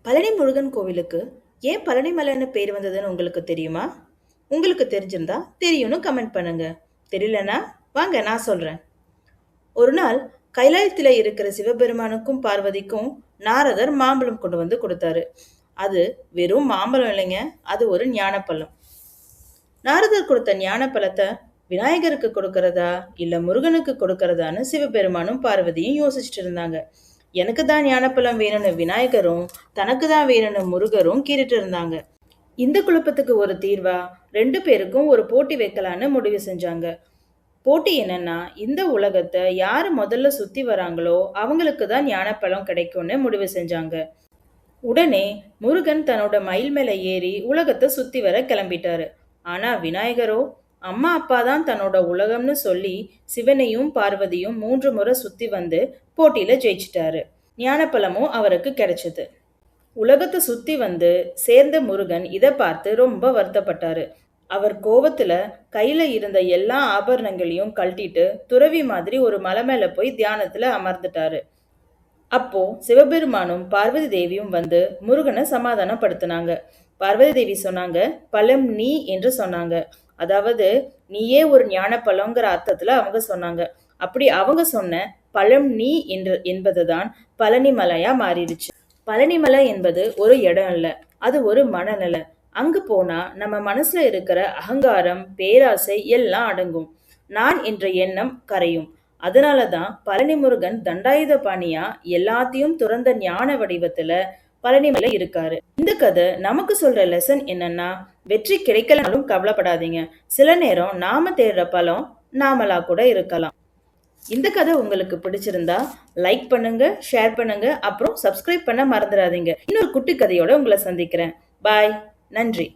பழனி முருகன் கோவிலுக்கு ஏன் பழனிமலைன்னு பேர் வந்ததுன்னு உங்களுக்கு தெரியுமா? உங்களுக்கு தெரிஞ்சிருந்தா தெரியும்னு கமெண்ட் பண்ணுங்க. தெரியலனா வாங்க நான் சொல்றேன். ஒரு நாள் கைலாயத்தில் இருக்கிற சிவபெருமானுக்கும் பார்வதிக்கும் நாரதர் மாம்பழம் கொண்டு வந்து கொடுத்தாரு. அது வெறும் மாம்பழம் இல்லைங்க, அது ஒரு ஞானப்பழம். நாரதர் கொடுத்த ஞானப்பழத்தை விநாயகருக்கு கொடுக்கறதா இல்ல முருகனுக்கு கொடுக்கறதான்னு சிவபெருமானும் பார்வதியும் யோசிச்சுட்டு இருந்தாங்க. எனக்கு தான் ஞானப்பழம் வேணும்னு விநாயகரும் தனக்கு தான் வேணும்னு முருகரும் கேட்டுட்டு இருந்தாங்க. இந்த குழப்பத்துக்கு ஒரு தீர்வா 2 பேருக்கும் ஒரு போட்டி வைக்கலான்னு முடிவு செஞ்சாங்க. போட்டி என்னன்னா, இந்த உலகத்தை யாரு முதல்ல சுத்தி வராங்களோ அவங்களுக்கு தான் ஞானப்பழம் கிடைக்கும்னு முடிவு செஞ்சாங்க. உடனே முருகன் தன்னோட மயில் மேல ஏறி உலகத்தை சுத்தி வர கிளம்பிட்டாரு. ஆனா விநாயகரோ அம்மா அப்பா தான் தன்னோட உலகம்னு சொல்லி சிவனையும் பார்வதியும் 3 முறை சுத்தி வந்து போட்டியில ஜெயிச்சிட்டாரு. ஞானப்பழமும் அவருக்கு கிடைச்சது. உலகத்தை சுத்தி வந்து சேர்ந்த முருகன் இதை பார்த்து ரொம்ப வருத்தப்பட்டாரு. அவர் கோவத்துல கையில இருந்த எல்லா ஆபரணங்களையும் கழட்டிட்டு துறவி மாதிரி ஒரு மலை மேல போய் தியானத்துல அமர்ந்துட்டாரு. அப்போ சிவபெருமானும் பார்வதி தேவியும் வந்து முருகனை சமாதானப்படுத்தினாங்க. பார்வதி தேவி சொன்னாங்க, பழம் நீ என்று சொன்னாங்க. அதாவது நீயே ஒரு ஞான பழங்கிற அர்த்தத்துல அவங்க சொன்னாங்க. அப்படி அவங்க சொன்ன பழம் நீ என்று என்பதுதான் பழனிமலையா மாறிடுச்சு. பழனிமலை என்பது ஒரு இடம் இல்ல, அது ஒரு மனநிலை. அங்கு போனா நம்ம மனசுல இருக்கிற அகங்காரம், பேராசை எல்லாம் அடங்கும். நான் என்ற எண்ணம் கரையும். அதனாலதான் பழனி முருகன் தண்டாயுத பாணியா எல்லாத்தையும் துறந்த ஞான வடிவத்துல பழனிமலை இருக்காரு. இந்த கதை நமக்கு சொல்ற லெசன் என்னன்னா, வெற்றி கிடைக்கலனாலும் கவலைப்படாதீங்க. சில நேரம் நாம தேடுற பலம் நாமளா கூட இருக்கலாம். இந்த கதை உங்களுக்கு பிடிச்சிருந்தா லைக் பண்ணுங்க, ஷேர் பண்ணுங்க, அப்புறம் சப்ஸ்கிரைப் பண்ண மறந்துடாதீங்க. இன்னொரு குட்டி கதையோட உங்களை சந்திக்கிறேன். பாய். நன்றி.